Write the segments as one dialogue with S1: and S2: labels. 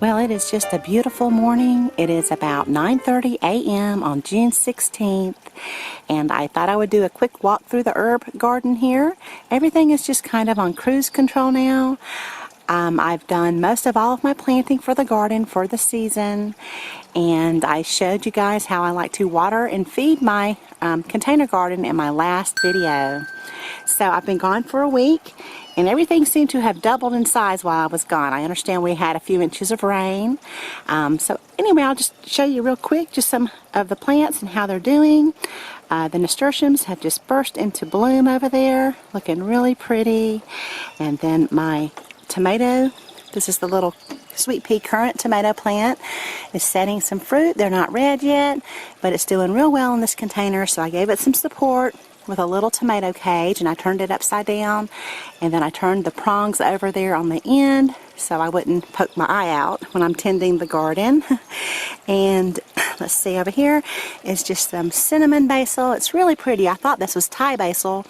S1: Well, it is just a beautiful morning. It is about 9:30 a.m. on June 16th, and I thought I would do a quick walk through the herb garden here. Everything is just kind of on cruise control now. I've done most of all of my planting for the garden for the season, and I showed you guys how I like to water and feed my container garden in my last video. So I've been gone for a week, and everything seemed to have doubled in size while I was gone. I understand we had a few inches of rain. So anyway, I'll just show you real quick just some of the plants and how they're doing. The nasturtiums have just burst into bloom over there, looking really pretty. And then my tomato, this is the little sweet pea currant tomato plant, is setting some fruit. They're not red yet, but it's doing real well in this container, so I gave it some support with a little tomato cage, and I turned it upside down, and then I turned the prongs over there on the end so I wouldn't poke my eye out when I'm tending the garden. And let's see, over here is just some cinnamon basil. It's really pretty. I thought this was Thai basil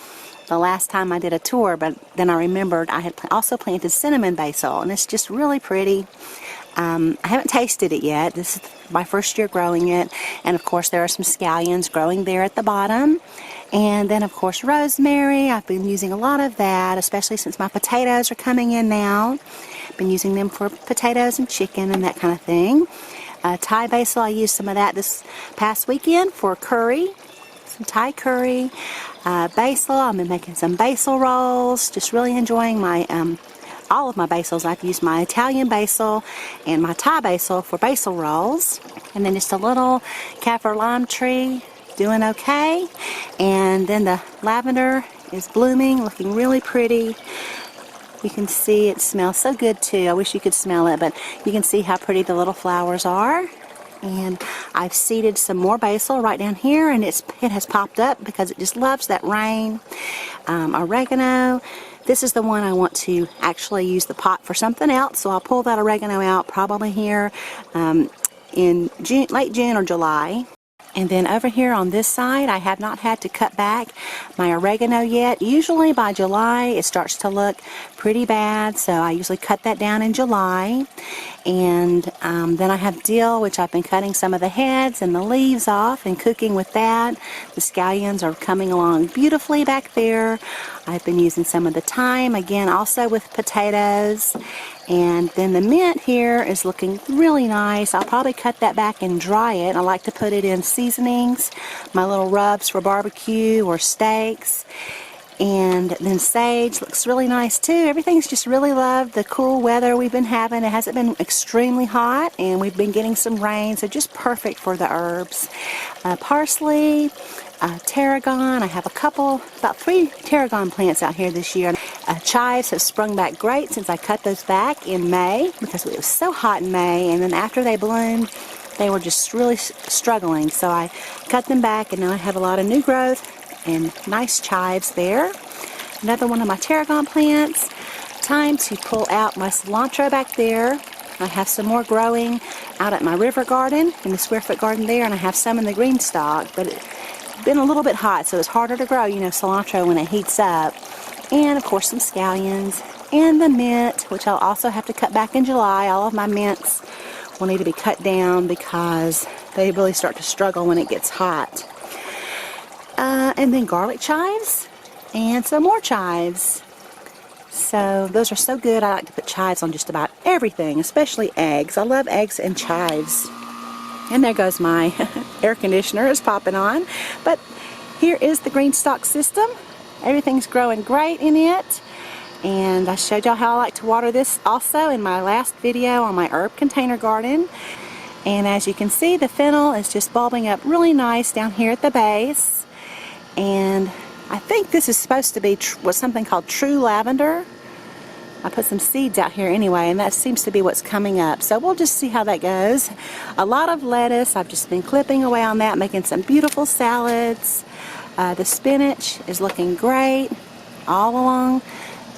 S1: the last time I did a tour, but then I remembered I had also planted cinnamon basil, and it's just really pretty. I haven't tasted it yet. This is my first year growing it, and of course there are some scallions growing there at the bottom. And then of course rosemary. I've been using a lot of that, especially since my potatoes are coming in now. I've been using them for potatoes and chicken and that kind of thing. Thai basil, I used some of that this past weekend for curry, some Thai curry. Basil, I've been making some basil rolls, just really enjoying my all of my basils. I've used my Italian basil and my Thai basil for basil rolls. And then just a little kaffir lime tree, doing okay. And then the lavender is blooming, looking really pretty. You can see it smells so good too. I wish you could smell it, but you can see how pretty the little flowers are. And I've seeded some more basil right down here, and it has popped up because it just loves that rain. Oregano. This is the one I want to actually use the pot for something else, so I'll pull that oregano out probably here in late June or July. And then over here on this side, I have not had to cut back my oregano yet. Usually by July it starts to look pretty bad, so I usually cut that down in July. And then I have dill, which I've been cutting some of the heads and the leaves off and cooking with that. The scallions are coming along beautifully back there. I've been using some of the thyme, again also with potatoes. And then the mint here is looking really nice. I'll probably cut that back and dry it. I like to put it in seasonings, my little rubs for barbecue or steaks. And then sage looks really nice too. Everything's just really loved the cool weather we've been having. It hasn't been extremely hot, and we've been getting some rain, so just perfect for the herbs. Parsley, tarragon. I have about 3 tarragon plants out here this year. Chives have sprung back great since I cut those back in May, because it was so hot in May, and then after they bloomed, they were just really struggling. So I cut them back, and now I have a lot of new growth and nice chives there. Another one of my tarragon plants. Time to pull out my cilantro back there. I have some more growing out at my river garden, in the square foot garden there, and I have some in the GreenStalk, but it's been a little bit hot, so it's harder to grow, you know, cilantro when it heats up. And of course some scallions, and the mint, which I'll also have to cut back in July. All of my mints will need to be cut down because they really start to struggle when it gets hot. And then garlic chives and some more chives. So those are so good. I like to put chives on just about everything, especially eggs. I love eggs and chives. And there goes my air conditioner is popping on. But here is the GreenStalk system. Everything's growing great in it. And I showed y'all how I like to water this also in my last video on my herb container garden. And as you can see, the fennel is just bulbing up really nice down here at the base. And I think this is supposed to be something called true lavender. I put some seeds out here anyway, and that seems to be what's coming up. So we'll just see how that goes. A lot of lettuce. I've just been clipping away on that, making some beautiful salads. The spinach is looking great. All along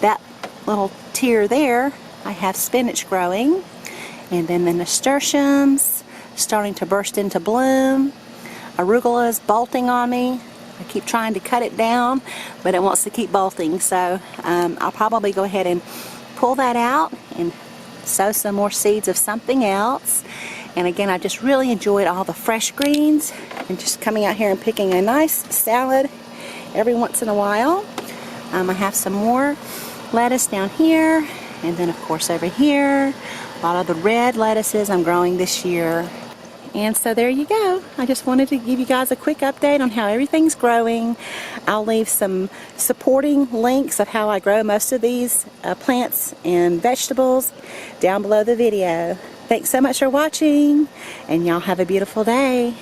S1: that little tier there, I have spinach growing. And then the nasturtiums starting to burst into bloom. Arugula is bolting on me. I keep trying to cut it down, but it wants to keep bolting, so I'll probably go ahead and pull that out and sow some more seeds of something else. And again, I just really enjoyed all the fresh greens and just coming out here and picking a nice salad every once in a while. I have some more lettuce down here, and then of course over here, a lot of the red lettuces I'm growing this year. And so there you go. I just wanted to give you guys a quick update on how everything's growing. I'll leave some supporting links of how I grow most of these plants and vegetables down below the video. Thanks so much for watching, and y'all have a beautiful day.